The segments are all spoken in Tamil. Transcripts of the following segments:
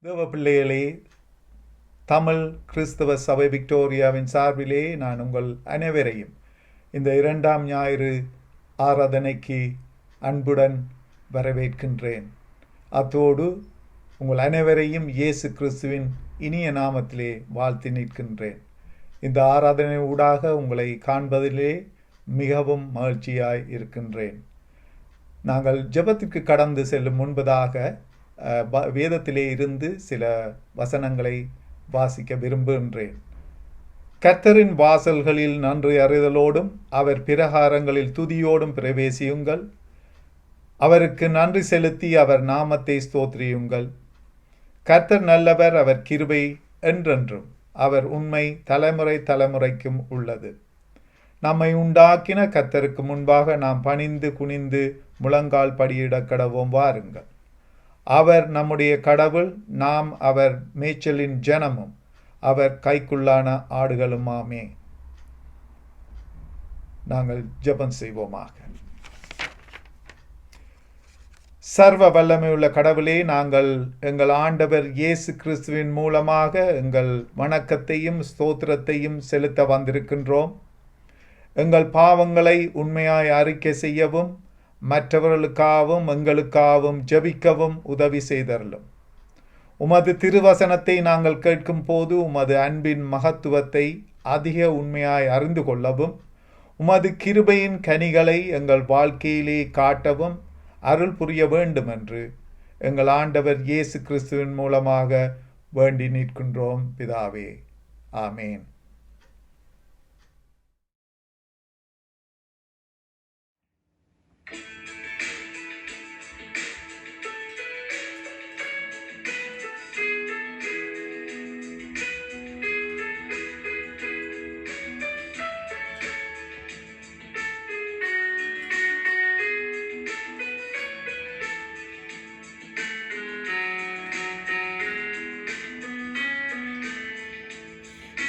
தேவ பிள்ளைகளே, தமிழ் கிறிஸ்தவ சபை விக்டோரியாவின் சார்பிலே நான் உங்கள் அனைவரையும் இந்த 2ஆம் ஞாயிறு ஆராதனைக்கு அன்புடன் வரவேற்கின்றேன். அத்தோடு உங்கள் அனைவரையும் இயேசு கிறிஸ்துவின் இனிய நாமத்திலே வாழ்த்தி நிற்கின்றேன். இந்த ஆராதனை ஊடாக உங்களை காண்பதிலே மிகவும் மகிழ்ச்சியாய் இருக்கின்றேன். நாங்கள் ஜெபத்திற்கு கடந்து செல்லும் முன்பதாக வேதத்திலே இருந்து சில வசனங்களை வாசிக்க விரும்புகின்றேன். கர்த்தரின் வாசல்களில் நன்றி அறிதலோடும் அவர் பிரகாரங்களில் துதியோடும் பிரவேசியுங்கள். அவருக்கு நன்றி செலுத்தி அவர் நாமத்தை ஸ்தோத்திரியுங்கள். கர்த்தர் நல்லவர், அவர் கிருபை என்றென்றும், அவர் உண்மை தலைமுறை தலைமுறைக்கும் உள்ளது. நம்மை உண்டாக்கின கர்த்தருக்கு முன்பாக நாம் பணிந்து குனிந்து முழங்கால் படியிட கடவோம், வாருங்கள். அவர் நம்முடைய கடவுள், நாம் அவர் மேய்ச்சலின் ஜனமும் அவர் கைக்குள்ளான ஆடுகளுமாமே. நாங்கள் ஜெபம் செய்வோமாக. சர்வ வல்லமையுள்ள கடவுளே, நாங்கள் எங்கள் ஆண்டவர் இயேசு கிறிஸ்துவின் மூலமாக எங்கள் வணக்கத்தையும் ஸ்தோத்திரத்தையும் செலுத்த வந்திருக்கின்றோம். எங்கள் பாவங்களை உண்மையாய் அறிக்கை செய்யவும் மற்றவர்களுக்காகவும் எங்களுக்காகவும் ஜெபிக்கவும் உதவி செய்தருளும். உமது திருவசனத்தை நாங்கள் கேட்கும் போது உமது அன்பின் மகத்துவத்தை அதிக உண்மையாய் அறிந்து கொள்ளவும், உமது கிருபையின் கனிகளை எங்கள் வாழ்க்கையிலே காட்டவும் அருள் புரிய வேண்டும் என்று எங்கள் ஆண்டவர் இயேசு கிறிஸ்துவின் மூலமாக வேண்டி நிற்கின்றோம் பிதாவே. ஆமேன்.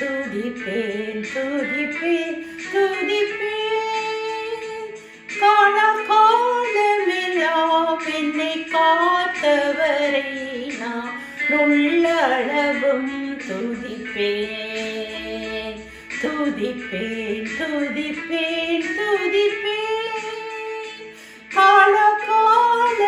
துதிப்பேன் துதிப்பேன் துதிப்பேன், காலமெல்லாம் என்னை காத்தவரை நான் உள்ளளவும் துதிப்பேன் துதிப்பேன் துதிப்பேன் துதிப்பேன், காலமெல்லாம்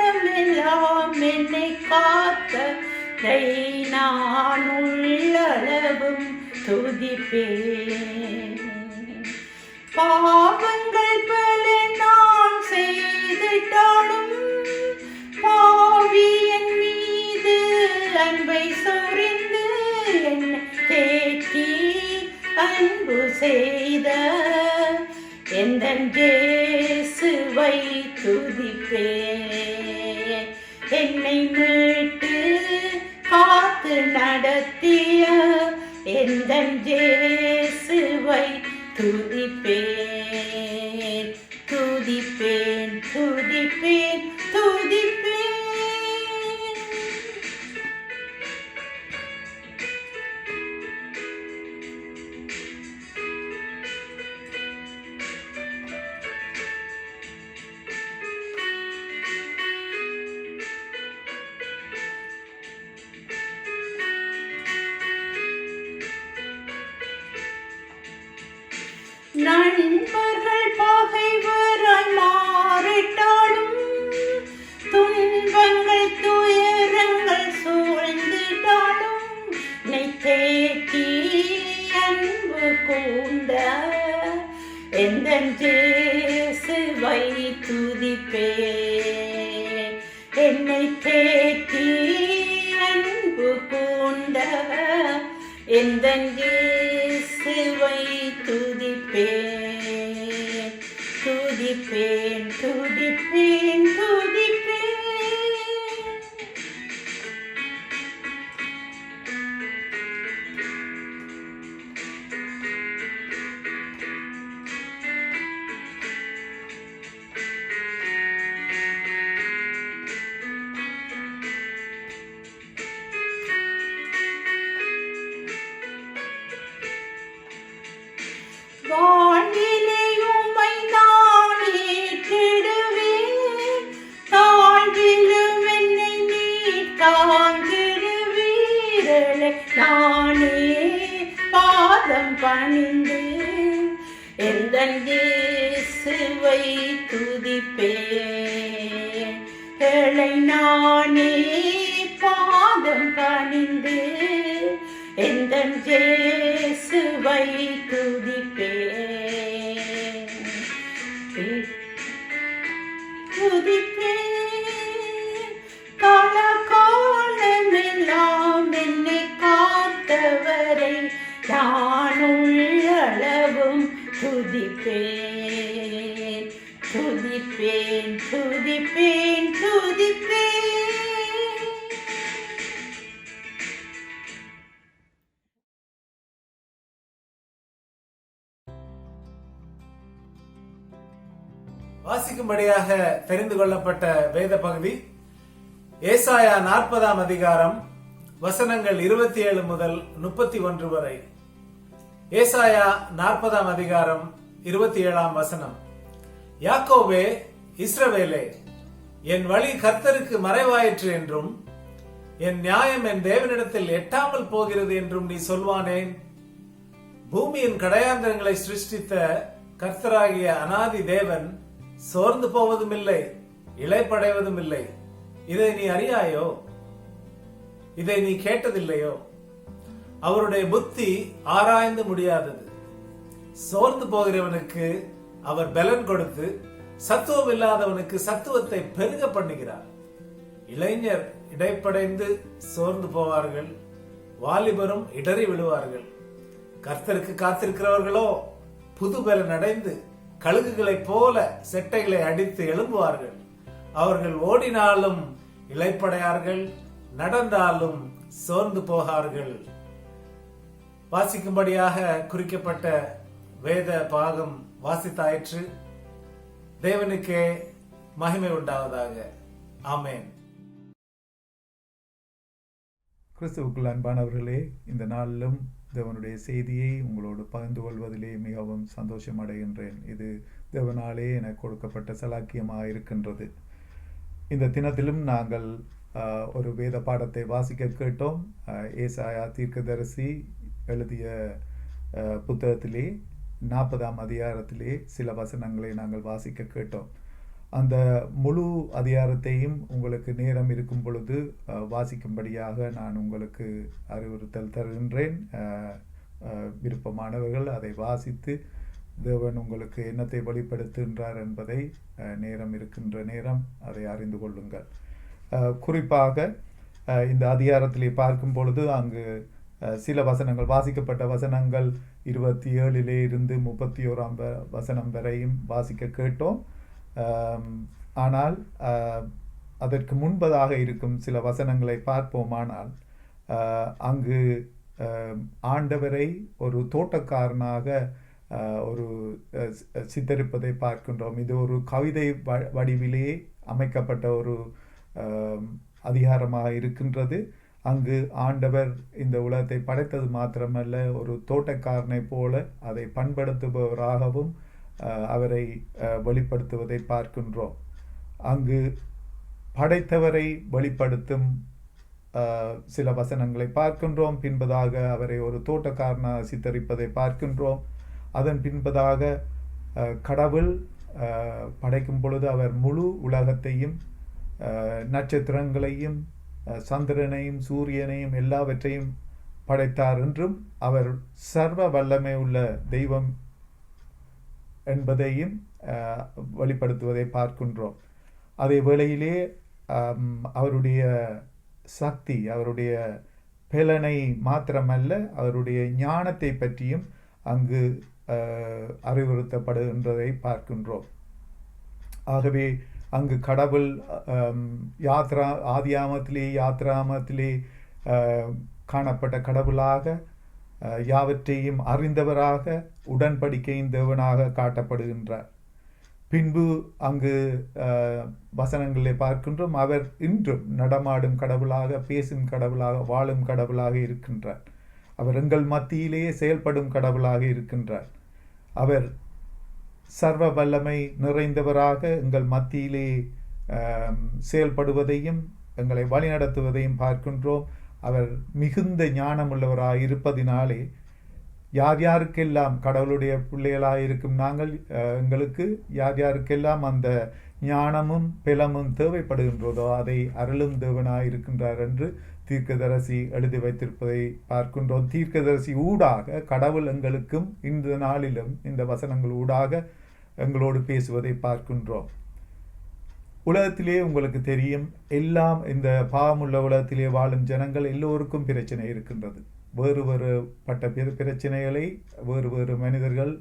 என்னை காத்தவரை நான் உள்ளளவும் துதிப்பேன். பாவங்கள் பல நான் செய்திட்டாலும் பாவி என் மீது அன்பை சொரிந்து என்னை தேற்றி அன்பு செய்த எந்தன் இயேசுவை துதிப்பேன். என்னை மீட்டு காத்து நடத்திய எந்தன் இயேசுவை துதிப்பேன் துதிப்பேன் துதிப்பேன் துதிப்பேன். நண்பர்கள் பகைவராய் மாறிட்டாலும், துன்பங்கள் துயரங்கள் சூழ்ந்திட்டாலும், என்னை தேற்றி அன்பு கூர்ந்த எந்தன் இயேசுவை துதிப்பேன். என்னை தேற்றி அன்பு கூர்ந்த எந்தன் இயேசுவை துதிப்பேன் துதிப்பேன் துதிப்பேன் துதிப்பேன். பணிந்து எந்தன் இயேசுவை துதிப்பேன். ஏழை நானே பாதம் பணிந்து எந்தன் இயேசுவை துதிப்பேன். துதிப்பேன் காலமெல்லாம் என்னை காத்தவரை நான் உள்ளளவும் துதிப்பேன். துதிப்பேன் துதிப்பேன் துதிப்பேன். வாசிக்கும்படியாக தெரிந்து கொள்ளப்பட்ட வேத பகுதி ஏசாயா 40ஆம் அதிகாரம் வசனங்கள் 27 முதல் 31 வரை. ஏசாயா 40ஆம் அதிகாரம் 27ஆம் வசனம். யாக்கோபே, இஸ்ரவேலே, என் வழி கர்த்தருக்கு மறைவாயிற்று என்றும் என் நியாயம் என் தேவனிடத்தில் எட்டாமல் போகிறது என்றும் நீ சொல்வானேன்? பூமியின் கடையாந்தரங்களை சிருஷ்டித்த கர்த்தராகிய அனாதி தேவன் சோர்ந்து போவதும் இல்லை, இளைப்படைவதும் இல்லை. இதை நீ அறியாயோ? இதை நீ கேட்டதில்லையோ? அவருடைய புத்தி ஆராய்ந்து முடியாதது. சோர்ந்து போகிறவனுக்கு அவர் பலன் கொடுத்து சத்துவம் இல்லாதவனுக்கு சத்துவத்தை பெருக பண்ணுகிறார். இளைஞர் இடைப்படைந்து சோர்ந்து போவார்கள், வாலிபரும் இடறி விழுவார்கள். கர்த்தருக்கு காத்திருக்கிறவர்களோ புது பலன் அடைந்து கழுகுகளைப் போல செட்டைகளை அடித்து எழும்புவார்கள். அவர்கள் ஓடினாலும் இளைப்படையார்கள், நடந்தாலும் சோர்ந்து போகார்கள். வாசிக்கும்படியாக குறிக்கப்பட்ட வேத பாகம் வாசித்தாயிற்று. தேவனுக்கே மகிமை உண்டாவதாக. ஆமென். கிறிஸ்துவுக்குள் அன்பானவர்களே, இந்த நாளிலும் தேவனுடைய செய்தியை உங்களோடு பகிர்ந்து கொள்வதிலே மிகவும் சந்தோஷம் அடைகின்றேன். இது தேவனாலே எனக்கு கொடுக்கப்பட்ட சலாக்கியமாக இருக்கின்றது. இந்த தினத்திலும் நாங்கள் ஒரு வேத பாடத்தை வாசிக்க கேட்டோம். ஏசாயா தீர்க்கதரிசி எழுதிய புத்தகத்திலே 40ஆம் அதிகாரத்திலே சில வசனங்களை நாங்கள் வாசிக்க கேட்டோம். அந்த முழு அதிகாரத்தையும் உங்களுக்கு நேரம் இருக்கும் பொழுது வாசிக்கும்படியாக நான் உங்களுக்கு அறிவுறுத்தல் தருகின்றேன். விருப்பமானவர்கள் அதை வாசித்து தேவன் உங்களுக்கு என்னத்தை வெளிப்படுத்துகின்றார் என்பதை நேரம் இருக்கின்ற நேரம் அதை அறிந்து கொள்ளுங்கள். குறிப்பாக இந்த அதிகாரத்திலே பார்க்கும் பொழுது அங்கு சில வசனங்கள், வாசிக்கப்பட்ட வசனங்கள் 27 இருந்து 31 வசனம் வரையும் வாசிக்க கேட்டோம். ஆனால் அதற்கு முன்பதாக இருக்கும் சில வசனங்களை பார்ப்போமானால் அங்கு ஆண்டவரை ஒரு தோட்டக்காரனாக ஒரு சித்தரிப்பதை பார்க்கின்றோம். இது ஒரு கவிதை வடிவிலே அமைக்கப்பட்ட ஒரு அதிகாரமாக இருக்கின்றது. அங்கு ஆண்டவர் இந்த உலகத்தை படைத்தது மாத்திரமல்ல, ஒரு தோட்டக்காரனை போல அதை பண்படுத்துபவராகவும் அவரை வெளிப்படுத்துவதை பார்க்கின்றோம். அங்கு படைத்தவரை வெளிப்படுத்தும் சில வசனங்களை பார்க்கின்றோம். பின்பதாக அவரை ஒரு தோட்டக்காரனாக சித்தரிப்பதை பார்க்கின்றோம். அதன் பின்பதாக கடவுள் படைக்கும் பொழுது அவர் முழு உலகத்தையும், நட்சத்திரங்களையும், சந்திரனையும், சூரியனையும் எல்லாவற்றையும் படைத்தார் என்றும் அவர் சர்வ வல்லமை உள்ள தெய்வம் என்பதையும் வெளிப்படுத்துவதை பார்க்கின்றோம். அதே வேளையிலே அவருடைய சக்தி, அவருடைய பலனை மாத்திரமல்ல, அவருடைய ஞானத்தை பற்றியும் அங்கு அறிவுறுத்தப்படுகின்றதை பார்க்கின்றோம். ஆகவே அங்கு கடவுள் யாத்ராமத்திலே காணப்பட்ட கடவுளாக, யாவற்றையும் அறிந்தவராக, உடன்படிக்கையின் தேவனாக காட்டப்படுகின்றார். பின்பு அங்கு வசனங்களிலே பார்க்கின்றோம், அவர் இன்றும் நடமாடும் கடவுளாக, பேசும் கடவுளாக, வாழும் கடவுளாக இருக்கின்றார். அவர் எங்கள் மத்தியிலேயே செயல்படும் கடவுளாக இருக்கின்றார். அவர் சர்வ வல்லமை நிறைந்தவராக எங்கள் மத்தியிலே செயல்படுவதையும் எங்களை வழிநடத்துவதையும் பார்க்கின்றோம். அவர் மிகுந்த ஞானமுள்ளவராக இருப்பதினாலே யார் யாருக்கெல்லாம் கடவுளுடைய பிள்ளைகளாக இருக்கும் நாங்கள் எங்களுக்கு யார் யாருக்கெல்லாம் அந்த ஞானமும் பெலமும் தேவைப்படுகின்றதோ அதை அருளும் தேவனாக இருக்கின்றார் என்று தீர்க்கதரிசி எழுதி வைத்திருப்பதை பார்க்கின்றோம். தீர்க்கதரிசி ஊடாக கடவுள் எங்களுக்கும் இந்த நாளிலும் இந்த வசனங்கள் ஊடாக எங்களோடு பேசுவதை பார்க்கின்றோம். உலகத்திலே உங்களுக்கு தெரியும், எல்லாம் இந்த பாவமுள்ள உலகத்திலே வாழும் ஜனங்கள் எல்லோருக்கும் பிரச்சனை இருக்கின்றது. வேறு வேறுபட்ட பிரச்சனைகளை வேறு வேறு மனிதர்கள்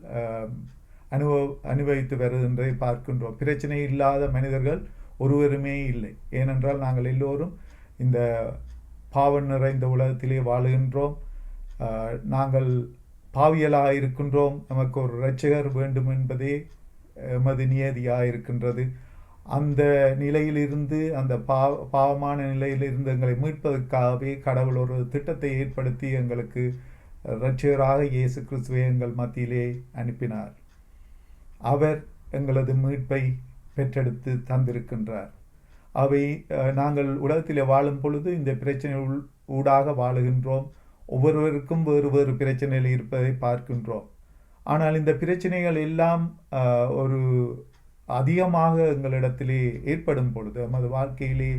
அனுபவித்து வருகின்றதை பார்க்கின்றோம். பிரச்சனை இல்லாத மனிதர்கள் ஒருவருமே இல்லை. ஏனென்றால் நாங்கள் எல்லோரும் இந்த பாவம் நிறைந்த உலகத்திலே வாழுகின்றோம். நாங்கள் பாவியலாக இருக்கின்றோம். நமக்கு ஒரு இரட்சகர் வேண்டும் என்பதே எமது நியதியாக இருக்கின்றது. அந்த நிலையிலிருந்து, அந்த பாவமான நிலையிலிருந்து எங்களை மீட்பதற்காகவே கடவுள் ஒரு திட்டத்தை ஏற்படுத்தி எங்களுக்கு இரட்சகராக இயேசு கிறிஸ்துவை எங்கள் மத்தியிலே அனுப்பினார். அவர் எங்களது மீட்பை பெற்றெடுத்து தந்திருக்கின்றார். அவை நாங்கள் உலகத்திலே வாழும் பொழுது இந்த பிரச்சனை ஊடாக வாழுகின்றோம். ஒவ்வொருவருக்கும் வேறு வேறு பிரச்சனைகள் இருப்பதை பார்க்கின்றோம். ஆனால் இந்த பிரச்சனைகள் எல்லாம் ஒரு அதிகமாக எங்களிடத்திலே ஏற்படும் பொழுது, நமது வாழ்க்கையிலே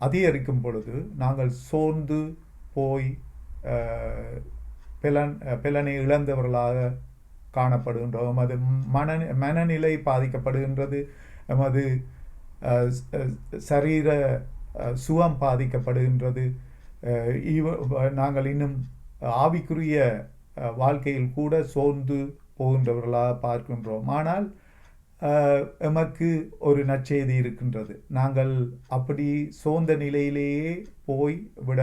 அதிகரிக்கும் பொழுது நாங்கள் சோர்ந்து போய் பலனை இழந்தவர்களாக காணப்படுகின்றோம். எமது மனநிலை பாதிக்கப்படுகின்றது. எமது சரீர சுகம் பாதிக்கப்படுகின்றது. நாங்கள் இன்னும் ஆவிக்குரிய வாழ்க்கையில் கூட சோர்ந்து போகின்றவர்களாக பார்க்கின்றோம். ஆனால் எமக்கு ஒரு நற்செய்தி இருக்கின்றது. நாங்கள் அப்படி சோர்ந்த நிலையிலேயே போய் விட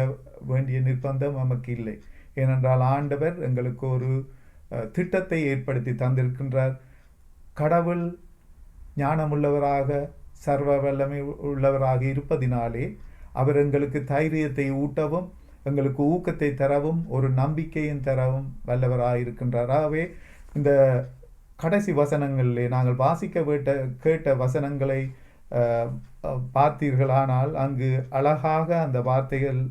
வேண்டிய நிர்பந்தம் நமக்கு இல்லை. ஏனென்றால் ஆண்டவர் எங்களுக்கு ஒரு திட்டத்தை ஏற்படுத்தி தந்திருக்கின்றார். கடவுள் ஞானமுள்ளவராக சர்வ வல்லமை உள்ளவராக இருப்பதினாலே அவர் எங்களுக்கு தைரியத்தை ஊட்டவும் எங்களுக்கு ஊக்கத்தை தரவும் ஒரு நம்பிக்கையும் தரவும் வல்லவராக இருக்கின்றார். ஆகவே இந்த கடைசி வசனங்களிலே நாங்கள் வாசிக்க கேட்ட வசனங்களை பார்த்தீர்களானால் அங்கு அழகாக அந்த வார்த்தைகள்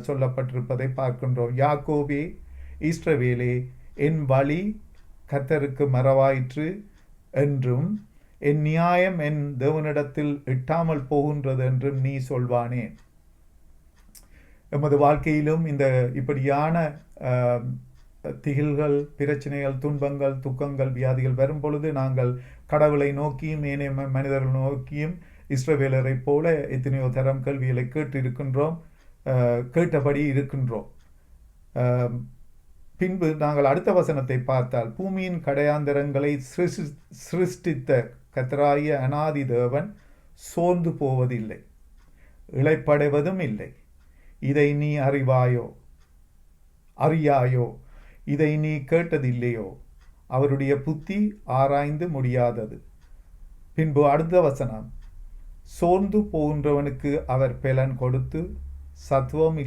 சொல்லப்பட்டிருப்பதை பார்க்கின்றோம். யாக்கோபே, இஸ்ரவேலே, என் வழி கர்த்தருக்கு மறவாயிற்று என்றும் என் நியாயம் என் தேவனிடத்தில் எட்டாமல் போகின்றது என்றும் நீ சொல்வானே. எமது வாழ்க்கையிலும் இந்த இப்படியான திகில்கள், பிரச்சனைகள், துன்பங்கள், துக்கங்கள், வியாதிகள் வரும் பொழுது நாங்கள் கடவுளை நோக்கியும் ஏனைய மனிதர்கள் நோக்கியும் இஸ்ரவேலரை போல எத்தனையோ தரம் கேள்விகளை கேட்டபடி இருக்கின்றோம். பின்பு நாங்கள் அடுத்த வசனத்தை பார்த்தால், பூமியின் கடையாந்தரங்களை சிருஷ்டித்த கர்த்தராகிய அநாதி தேவன் சோர்ந்து போவதில்லை, இளைப்படைவதும் இல்லை. இதை நீ அறியாயோ? இதை நீ கேட்டதில்லையோ? அவருடைய புத்தி ஆராய்ந்து முடியாதது. பின்பு அடுத்த வசனம், சோர்ந்து போகின்றவனுக்கு அவர் பலன் கொடுத்து சத்துவம்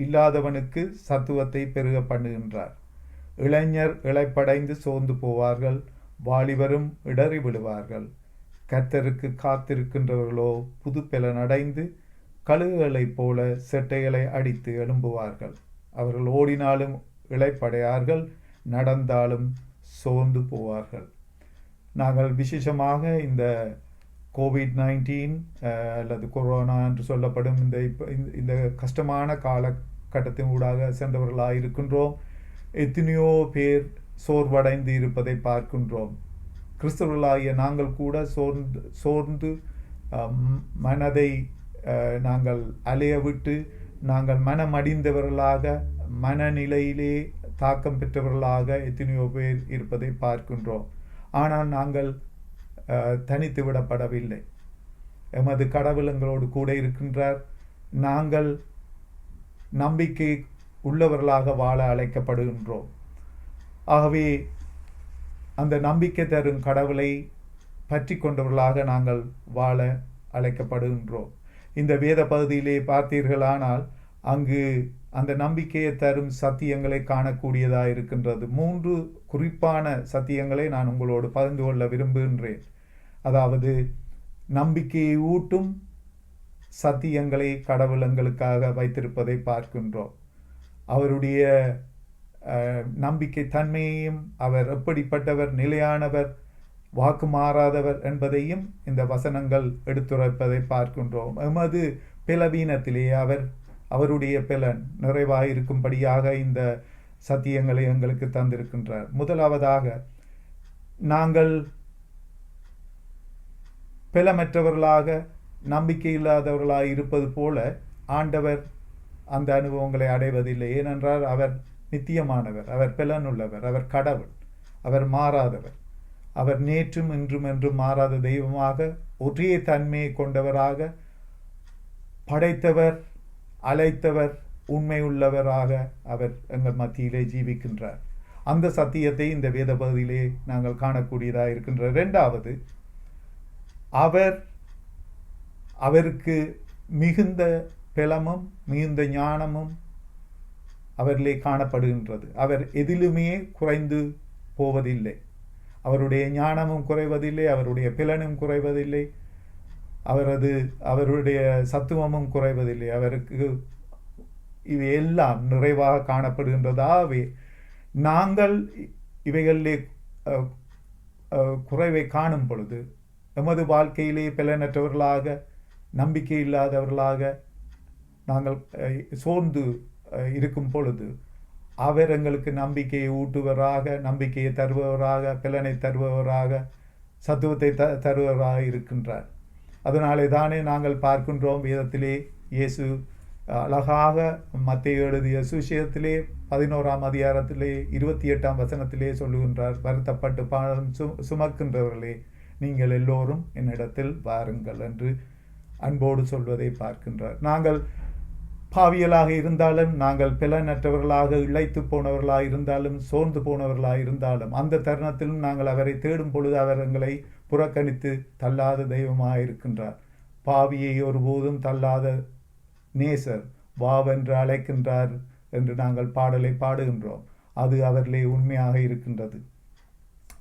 இல்லாதவனுக்கு சத்துவத்தை பெருக பண்ணுகின்றார். இளைஞர் இளைப்படைந்து சோர்ந்து போவார்கள், வாலிபரும் இடறி விடுவார்கள். கர்த்தருக்கு காத்திருக்கின்றவர்களோ புது பலன் அடைந்து கழுகுகளைப் போல செட்டைகளை அடித்து எழும்புவார்கள். அவர்கள் ஓடினாலும் இளைப்படையார்கள், நடந்தாலும் சோர்ந்து போவார்கள். நாங்கள் விசேஷமாக இந்த COVID-19 அல்லது கொரோனா என்று சொல்லப்படும் இந்த கஷ்டமான காலகட்டத்தின் ஊடாக சென்றவர்களாக இருக்கின்றோம். எத்தனையோ பேர் சோர்வடைந்து இருப்பதை பார்க்கின்றோம். கிறிஸ்தவர்களாகிய நாங்கள் கூட சோர்ந்து மனதை நாங்கள் அலைய விட்டு நாங்கள் மனமடிந்தவர்களாக, மனநிலையிலே தாக்கம் பெற்றவர்களாக எத்தனையோ பேர் இருப்பதை பார்க்கின்றோம். ஆனால் நாங்கள் தனித்து விடப்படவில்லை. எமது கடவுள் எங்களோடு கூட இருக்கின்றார். நாங்கள் நம்பிக்கை உள்ளவர்களாக வாழ அழைக்கப்படுகின்றோம். ஆகவே அந்த நம்பிக்கை தரும் கடவுளை பற்றி கொண்டவர்களாக நாங்கள் வாழ அழைக்கப்படுகின்றோம். இந்த வேத பகுதியிலே பார்த்தீர்களானால் அங்கு அந்த நம்பிக்கையை தரும் சத்தியங்களை காணக்கூடியதாக இருக்கின்றது. 3 குறிப்பான சத்தியங்களை நான் உங்களோடு பகிர்ந்து கொள்ள விரும்புகின்றேன். அதாவது, நம்பிக்கையை ஊட்டும் சத்தியங்களை கடவுள் எங்களுக்காக வைத்திருப்பதை பார்க்கின்றோம். அவருடைய நம்பிக்கை தன்மையையும், அவர் எப்படிப்பட்டவர், நிலையானவர், வாக்கு மாறாதவர் என்பதையும் இந்த வசனங்கள் எடுத்துரைப்பதை பார்க்கின்றோம். எமது பலவீனத்திலே அவருடைய பலன் நிறைவாயிருக்கும்படியாக இந்த சத்தியங்களை எங்களுக்கு தந்திருக்கின்றார். முதலாவதாக, நாங்கள் பலமற்றவர்களாக நம்பிக்கை இல்லாதவர்களாக இருப்பது போல ஆண்டவர் அந்த அனுபவங்களை அடைவதில்லை. ஏனென்றால் அவர் நித்தியமானவர், அவர் பலனுள்ளவர், அவர் கடவுள், அவர் மாறாதவர், அவர் நேற்றும் இன்றும் என்றும் மாறாத தெய்வமாக, ஒரே தன்மையை கொண்டவராக, படைத்தவர், அழைத்தவர், உண்மை உள்ளவராக அவர் எங்கள் மத்தியிலே ஜீவிக்கின்றார். அந்த சத்தியத்தை இந்த வேத பகுதியிலே நாங்கள் காணக்கூடியதாக இருக்கின்ற. இரண்டாவது, அவருக்கு மிகுந்த பலமும் மிகுந்த ஞானமும் அவரிலே காணப்படுகின்றது. அவர் எதிலுமே குறைந்து போவதில்லை. அவருடைய ஞானமும் குறைவதில்லை, அவருடைய பலனும் குறைவதில்லை, அவருடைய சத்துவமும் குறைவதில்லை. அவருக்கு இவை எல்லாம் நிறைவாக காணப்படுகின்றதாகவே நாங்கள் இவைகளிலே குறைவை காணும் பொழுது, எமது வாழ்க்கையிலே பலனற்றவர்களாக, நம்பிக்கை இல்லாதவர்களாக நாங்கள் சோர்ந்து இருக்கும் பொழுது, அவர் எங்களுக்கு நம்பிக்கையை ஊட்டுவராக, நம்பிக்கையை தருபவராக, பலனை தருபவராக, சத்துவத்தை தருபவராக இருக்கின்றார். அதனாலே தானே நாங்கள் பார்க்கின்றோம், வேதத்திலே இயேசு அழகாக மத்தேயு எழுதிய சுவிசேஷத்திலே 11ஆம் அதிகாரத்திலே 28ஆம் வசனத்திலே சொல்லுகின்றார், வருத்தப்பட்டு பாரம் சுமக்கின்றவர்களே, நீங்கள் எல்லோரும் என்னிடத்தில் வாருங்கள் என்று அன்போடு சொல்வதை பார்க்கின்றார். நாங்கள் பாவியலாக இருந்தாலும், நாங்கள் பலனற்றவர்களாக, இழைத்து போனவர்களாக இருந்தாலும், சோர்ந்து போனவர்களாக இருந்தாலும், அந்த தருணத்திலும் நாங்கள் அவரை தேடும் பொழுது அவர் எங்களை புறக்கணித்து தள்ளாத தெய்வமாக இருக்கின்றார். பாவியை ஒருபோதும் தள்ளாத நேசர், வாவென்று அழைக்கின்றார் என்று நாங்கள் பாடலை பாடுகின்றோம். அது அவரிலே உண்மையாக இருக்கின்றது.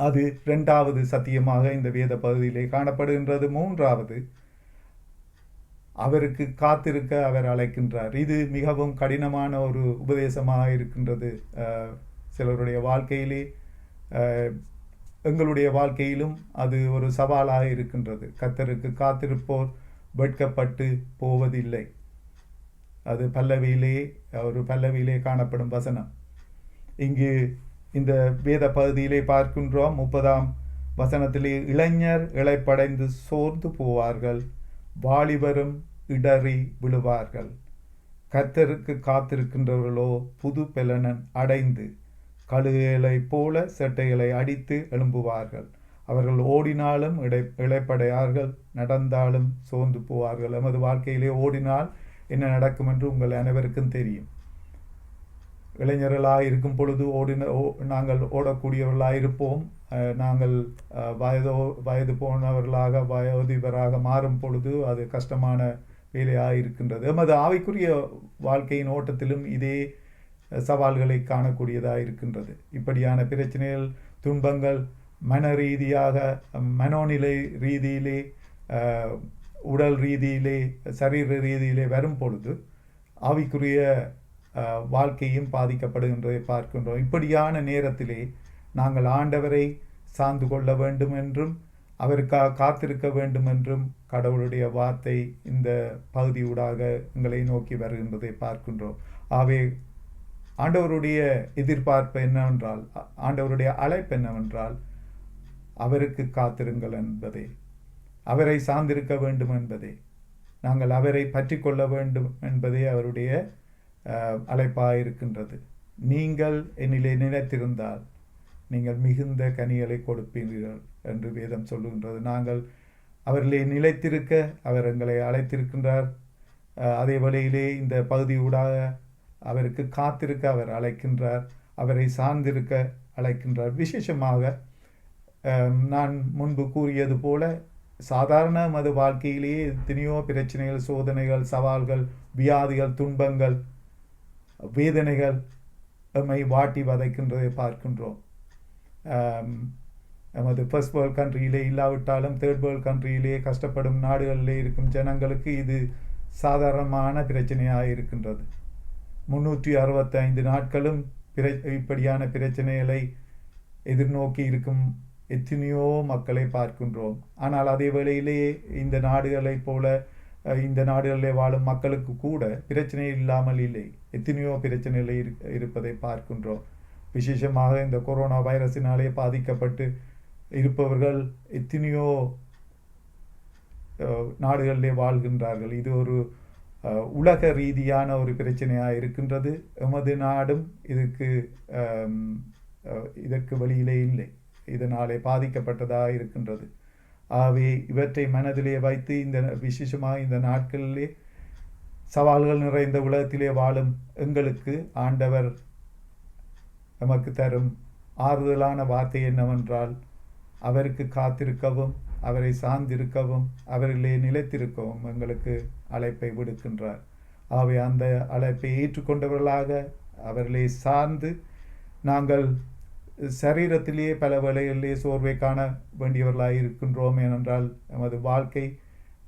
அது இரண்டாவது சத்தியமாக இந்த வேத பகுதியிலே காணப்படுகின்றது. மூன்றாவது, அவருக்கு காத்திருக்க அவர் அழைக்கின்றார். இது மிகவும் கடினமான ஒரு உபதேசமாக இருக்கின்றது. சிலருடைய வாழ்க்கையிலே, எங்களுடைய வாழ்க்கையிலும் அது ஒரு சவாலாக இருக்கின்றது. கர்த்தருக்கு காத்திருப்போர் வெட்கப்பட்டு போவதில்லை. அது பல்லவியிலே காணப்படும் வசனம். இங்கு இந்த வேத பகுதியிலே பார்க்கின்றோம் 30ஆம் வசனத்திலே, இளைஞர் இளைப்படைந்து சோர்ந்து போவார்கள், வாலிபரும் இடறி விழுவார்கள். கர்த்தருக்கு காத்திருக்கின்றவர்களோ புது பலனன் அடைந்து கழுகுகளை போல செட்டைகளை அடித்து எழும்புவார்கள். அவர்கள் ஓடினாலும் இளைப்படையார்கள், நடந்தாலும் சோர்ந்து போவார்கள். எமது வாழ்க்கையிலே ஓடினால் என்ன நடக்கும் என்று உங்கள் அனைவருக்கும் தெரியும். இளைஞர்களாக இருக்கும் பொழுது நாங்கள் ஓடக்கூடியவர்களாக இருப்போம். நாங்கள் வயது போனவர்களாக, வயோதிபராக மாறும் பொழுது அது கஷ்டமான வேலையாக இருக்கின்றது. எமது ஆவிக்குரிய வாழ்க்கையின் ஓட்டத்திலும் இதே சவால்களை காணக்கூடியதாக இருக்கின்றது. இப்படியான பிரச்சனைகள், துன்பங்கள் மன ரீதியாக, மனோநிலை ரீதியிலே, உடல் ரீதியிலே, சரீர ரீதியிலே வரும் பொழுது ஆவிக்குரிய வாழ்க்கையும் பாதிக்கப்படுகின்றதை பார்க்கின்றோம். இப்படியான நேரத்திலே நாங்கள் ஆண்டவரை சார்ந்து கொள்ள வேண்டும் என்றும், அவருக்காக காத்திருக்க வேண்டும் என்றும் கடவுளுடைய வார்த்தை இந்த பகுதியூடாக எங்களை நோக்கி வருகின்றதை பார்க்கின்றோம். ஆகவே ஆண்டவருடைய எதிர்பார்ப்பு என்னவென்றால், ஆண்டவருடைய அழைப்பு என்னவென்றால், அவருக்கு காத்திருங்கள் என்பதே, அவரை சார்ந்திருக்க வேண்டும் என்பதே, நாங்கள் அவரை பற்றி கொள்ள வேண்டும் என்பதே அவருடைய அழைப்பாக இருக்கின்றது. நீங்கள் என்னிலே நிலைத்திருந்தால் நீங்கள் மிகுந்த கனிகளை கொடுப்பீர்கள் என்று வேதம் சொல்லுகின்றது. நாங்கள் அவரிலே நிலைத்திருக்க அவர் எங்களை அழைத்திருக்கின்றார். அதே வழியிலே இந்த பகுதியூடாக அவருக்கு காத்திருக்க அவர் அழைக்கின்றார், அவரை சார்ந்திருக்க அழைக்கின்றார். விசேஷமாக நான் முன்பு கூறியது போல, சாதாரண மது வாழ்க்கையிலேயே எத்தனையோ பிரச்சனைகள், சோதனைகள், சவால்கள், வியாதிகள், துன்பங்கள், வேதனைகள் நம்மை வாட்டி வதைக்கின்றதை பார்க்கின்றோம். நமது ஃபர்ஸ்ட் வேர்ல்ட் கண்ட்ரியிலே இல்லாவிட்டாலும் தேர்ட் வேர்ல்ட் கண்ட்ரியிலே கஷ்டப்படும் நாடுகளிலே இருக்கும் ஜனங்களுக்கு இது சாதாரணமான பிரச்சனையாக இருக்கின்றது. 365 நாட்களும் இப்படியான பிரச்சனைகளை எதிர்நோக்கி இருக்கும் எத்தனையோ மக்களை பார்க்கின்றோம். ஆனால் அதே வேளையிலேயே இந்த நாடுகளைப் போல இந்த நாடுகளிலே வாழும் மக்களுக்கு கூட பிரச்சனை இல்லாமல் இல்லை. எத்தனையோ பிரச்சனைகள் இருப்பதை பார்க்கின்றோம். விசேஷமாக இந்த கொரோனா வைரஸினாலே பாதிக்கப்பட்டு இருப்பவர்கள் எத்தனையோ நாடுகளிலே வாழ்கின்றார்கள். இது ஒரு உலக ரீதியான ஒரு பிரச்சனையாக இருக்கின்றது. எமது நாடும் இதற்கு வழியிலே இல்லை, இதனாலே பாதிக்கப்பட்டதாக இருக்கின்றது. ஆகவே இவற்றை மனதிலே வைத்து விசேஷமாக இந்த நாட்களிலே சவால்கள் நிறைந்த உலகத்திலே வாழும் எங்களுக்கு ஆண்டவர் நமக்கு தரும் ஆறுதலான வார்த்தை என்னவென்றால், அவருக்கு காத்திருக்கவும், அவரை சார்ந்திருக்கவும், அவரிலே நிலைத்திருக்கவும் எங்களுக்கு அழைப்பை விடுக்கின்றார். ஆகவே அந்த அழைப்பை ஏற்றுக்கொண்டவர்களாக அவர்களே சார்ந்து நாங்கள் சரீரத்திலேயே பல வேளைகளிலே சோர்வை காண வேண்டியவர்களாக இருக்கின்றோம். ஏனென்றால் நமது வாழ்க்கை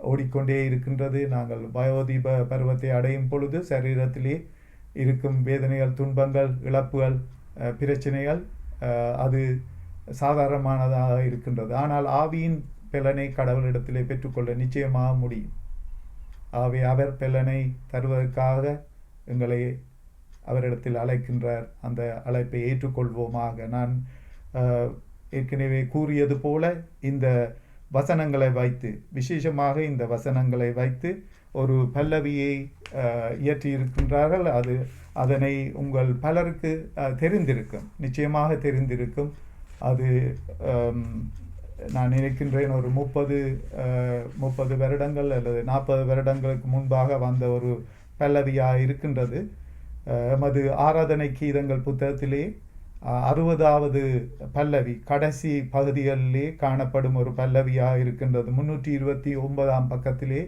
ஓடிக்கொண்டே இருக்கின்றது. நாங்கள் வயோதிப பருவத்தை அடையும் பொழுது சரீரத்திலே இருக்கும் வேதனைகள், துன்பங்கள், இழப்புகள், பிரச்சனைகள் அது சாதாரணமானதாக இருக்கின்றது. ஆனால் ஆவியின் பலனை கடவுளிடத்திலே பெற்றுக்கொள்ள நிச்சயமாக முடியும். ஆகவே அவர் பலனை தருவதற்காக எங்களை அவரிடத்தில் அழைக்கின்றார். அந்த அழைப்பை ஏற்றுக்கொள்வோமாக. நான் ஏற்கனவே கூறியது போல இந்த வசனங்களை வைத்து, விசேஷமாக இந்த வசனங்களை வைத்து ஒரு பல்லவியை இயற்றியிருக்கின்றார்கள். அதனை உங்கள் பலருக்கு தெரிந்திருக்கும், நிச்சயமாக தெரிந்திருக்கும். அது நான் நினைக்கின்றேன் ஒரு 30 வருடங்கள் அல்லது 40 வருடங்களுக்கு முன்பாக வந்த ஒரு பல்லவியாக இருக்கின்றது. எமது ஆராதனை கீதங்கள் புத்தகத்திலே 60வது பல்லவி கடைசி பகுதிகளிலே காணப்படும் ஒரு பல்லவியாக இருக்கின்றது. 329ஆம் பக்கத்திலே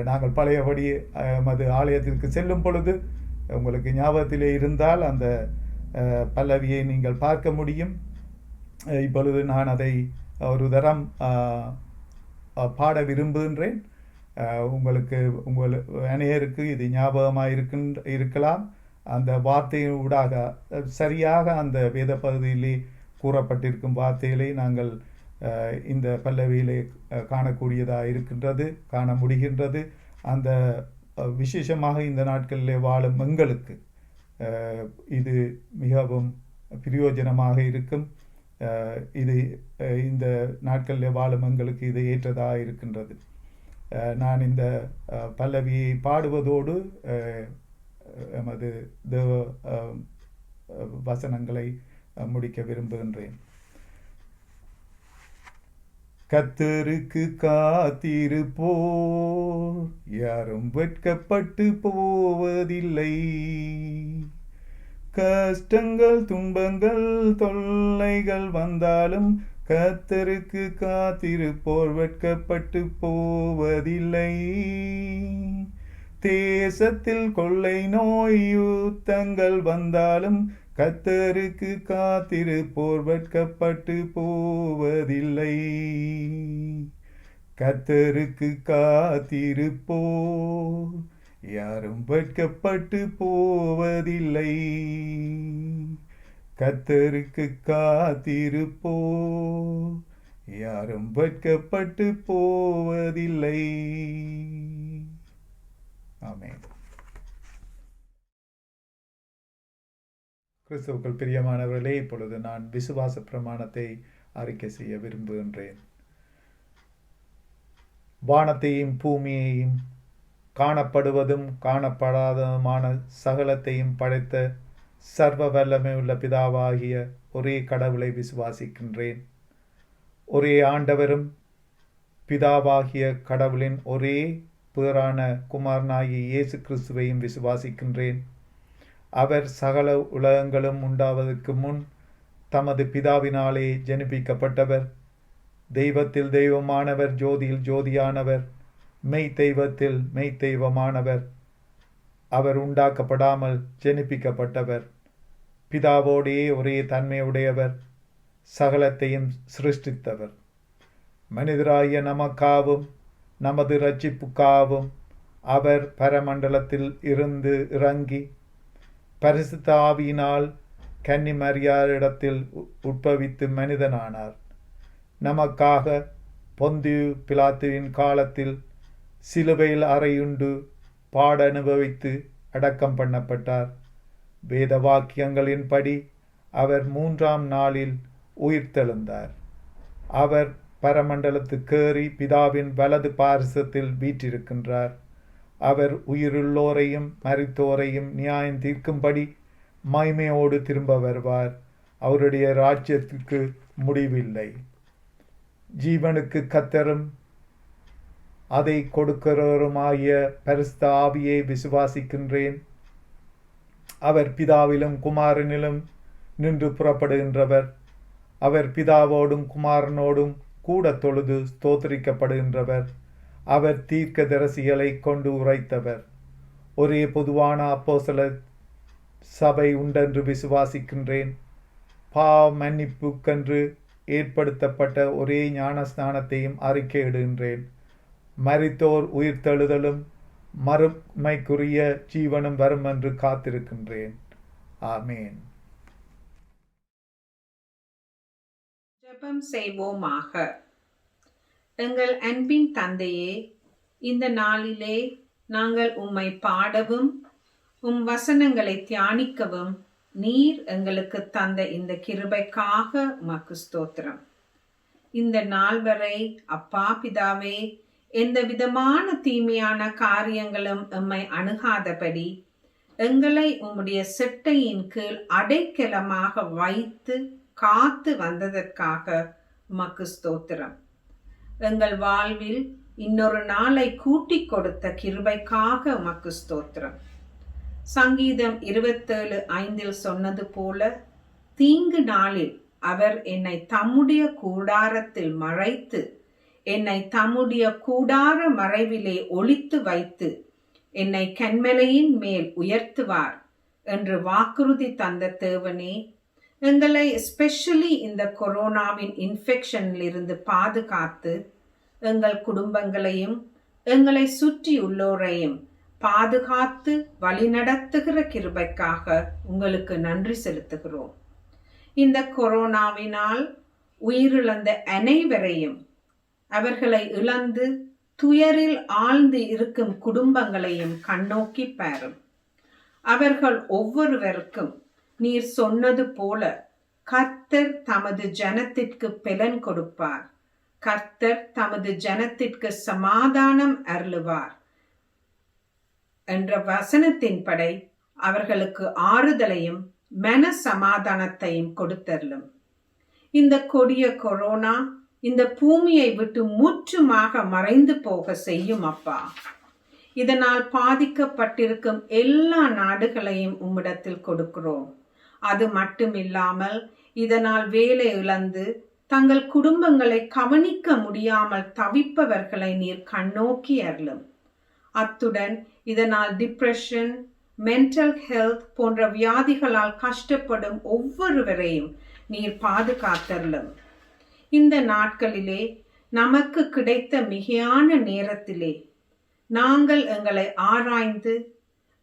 நாங்கள் பழையபடி எமது ஆலயத்திற்கு செல்லும் பொழுது உங்களுக்கு ஞாபகத்திலே இருந்தால் அந்த பல்லவியை நீங்கள் பார்க்க முடியும். இப்பொழுது நான் அதை ஒரு தரம் பாட விரும்புகின்றேன். உங்களுக்கு அநேகருக்கு இது ஞாபகமாக இருக்கலாம். அந்த வார்த்தையின் ஊடாக சரியாக அந்த வேத பகுதியிலே கூறப்பட்டிருக்கும் வார்த்தைகளை நாங்கள் இந்த பல்லவியிலே காணக்கூடியதாக இருக்கின்றது, காண முடிகின்றது. அந்த விசேஷமாக இந்த நாட்களிலே வாழும் எங்களுக்கு இது மிகவும் பிரயோஜனமாக இருக்கும். இது இந்த நாட்களில் வாழும் எங்களுக்கு இது ஏற்றதாக இருக்கின்றது. நான் இந்த பல்லவியை பாடுவதோடு எமது தேவ வசனங்களை முடிக்க விரும்புகின்றேன். கர்த்தருக்கு காத்திருப்போர் யாரும் வெட்கப்பட்டு போவதில்லை. கஷ்டங்கள், துன்பங்கள், தொல்லைகள் வந்தாலும் கர்த்தருக்கு காத்திருப்போர் வெட்கப்பட்டு போவதில்லை. தேசத்தில் கொள்ளை நோய் யுத்தங்கள் வந்தாலும் கர்த்தருக்கு காத்திருப்போர் வெட்கப்பட்டு போவதில்லை. கர்த்தருக்கு காத்திருப்போர் யாரும் வெட்கப்பட்டு போவதில்லை. கர்த்தருக்கு காத்திருப்போர் யாரும் வெட்கப்பட்டு போவதில்லை. ஆமென். கிறிஸ்துவுக்குள் பிரியமானவர்களே, இப்பொழுது நான் விசுவாச பிரமாணத்தை அறிக்கை செய்ய விரும்புகின்றேன். வானத்தையும் பூமியையும் காணப்படுவதும் காணப்படாததுமான சகலத்தையும் படைத்த சர்வ வல்லமை உள்ள பிதாவாகிய ஒரே கடவுளை விசுவாசிக்கின்றேன். ஒரே ஆண்டவரும் பிதாவாகிய கடவுளின் ஒரே பேரான குமாரனாகிய இயேசு கிறிஸ்துவையும் விசுவாசிக்கின்றேன். அவர் சகல உலகங்களும் உண்டாவதற்கு முன் தமது பிதாவினாலே ஜனிப்பிக்கப்பட்டவர். தெய்வத்தில் தெய்வமானவர், ஜோதியில் ஜோதியானவர், மெய் தெய்வத்தில் மெய் தெய்வமானவர். அவர் உண்டாக்கப்படாமல் ஜனிப்பிக்கப்பட்டவர். பிதாவோடே ஒரே தன்மையுடையவர், சகலத்தையும் சிருஷ்டித்தவர். மனிதராகிய நமக்காவும் நமது இரட்சிப்புக்காவும் அவர் பரமண்டலத்தில் இருந்து இறங்கி பரிசுத்த ஆவியினால் கன்னி மரியாளிடத்தில் உட்பவித்து மனிதனானார். நமக்காக பொந்தியு பிலாத்துவின் காலத்தில் சிலுவையில் அறையுண்டு பாட அனுபவித்து அடக்கம் பண்ணப்பட்டார். வேத வாக்கியங்களின்படி அவர் 3ஆம் நாளில் உயிர்த்தெழுந்தார். அவர் பரமண்டலத்துக்கேறி பிதாவின் வலது பாரிசத்தில் வீற்றிருக்கின்றார். அவர் உயிருள்ளோரையும் மரித்தோரையும் நியாயம் தீர்க்கும்படி மகிமையோடு திரும்ப வருவார். அவருடைய ராஜ்யத்துக்கு முடிவில்லை. ஜீவனுக்கு கர்த்தரும் அதை கொடுக்கிறவருமாகிய பரிசுத்த ஆவியை விசுவாசிக்கின்றேன். அவர் பிதாவிலும் குமாரனிலும் நின்று புறப்படுகின்றவர். அவர் பிதாவோடும் குமாரனோடும் கூட தொழுது ஸ்தோத்திரிக்கப்படுகின்றவர். அவர் தீர்க்கதரிசிகளை கொண்டு உரைத்தவர். ஒரே பொதுவான அப்போஸ்தலர் சபை உண்டென்று விசுவாசிக்கின்றேன். பாவ மன்னிப்புக்கென்று ஏற்படுத்தப்பட்ட ஒரே ஞானஸ்நானத்தையும் அறிக்கையிடுகின்றேன். மரித்தோர் உயிர்த்தெழுதலும் மறுமைக்குரிய ஜீவனும் வரும் என்று காத்திருக்கின்றேன். ஆமேன். ஜெபம் செய்வோமாக. எங்கள் அன்பின் தந்தையே, இந்த நாளிலே நாங்கள் உம்மை பாடவும் உம் வசனங்களை தியானிக்கவும் நீர் எங்களுக்கு தந்த இந்த கிருபைக்காக உமக்கு ஸ்தோத்திரம். இந்த நாள் வரை அப்பா பிதாவே, எந்த விதமான தீமையான காரியங்களும் எம்மை அணுகாதபடி எங்களை உம்முடைய செட்டையின் கீழ் அடைக்கலமாக வைத்து காத்து வந்ததற்காக உமக்கு ஸ்தோத்திரம். எங்கள் வாழ்வில் இன்னொரு நாளை கூட்டிக் கொடுத்த கிருபைக்காக உமக்கு ஸ்தோத்திரம். சங்கீதம் 27:5 சொன்னது போல, தீங்கு நாளில் அவர் என்னை தம்முடைய கூடாரத்தில் மறைத்து என்னை தம்முடைய கூடார மறைவிலே ஒளித்து வைத்து என்னை கன்மலையின் மேல் உயர்த்துவார் என்று வாக்குறுதி தந்த தேவனே, எங்களை எஸ்பெஷலி இந்த கொரோனாவின் இன்ஃபெக்ஷனிலிருந்து பாதுகாத்து எங்கள் குடும்பங்களையும் எங்களை சுற்றியுள்ளோரையும் பாதுகாத்து வழிநடத்துகிற கிருபைக்காக உங்களுக்கு நன்றி செலுத்துகிறோம். இந்த கொரோனாவினால் உயிரிழந்த அனைவரையும், அவர்களை இழந்து துயரில் ஆழ்ந்து இருக்கும் குடும்பங்களையும் கண்ணோக்கி பாரும். அவர்கள் ஒவ்வொருவருக்கும் நீர் சொன்னது போல கர்த்தர் தமது ஜனத்திற்கு பெலன் கொடுப்பார், கர்த்தர் தமது ஜனத்திற்கு சமாதானம் அருளுவார் என்ற வசனத்தின்படி அவர்களுக்கு ஆறுதலையும் மன சமாதானத்தையும் கொடுத்தருளும். இந்த கொடிய கொரோனா இந்த பூமியை விட்டு முற்றுமாக மறைந்து போக செய்யும் அப்பா. இதனால் பாதிக்கப்பட்டிருக்கும் எல்லா நாடுகளையும் உம்மிடத்தில் கொடுக்கிறோம். அது மட்டுமில்லாமல் இதனால் வேலை இழந்து தங்கள் குடும்பங்களை கவனிக்க முடியாமல் தவிப்பவர்களை நீர் கண்ணோக்கி அருளும். அத்துடன் இதனால் டிப்ரெஷன், மென்டல் ஹெல்த் போன்ற வியாதிகளால் கஷ்டப்படும் ஒவ்வொருவரையும் நீர் பாதுகாத்தருளும். இந்த நாட்களிலே நமக்கு கிடைத்த மிகையான நேரத்திலே நாங்கள் எங்களை ஆராய்ந்து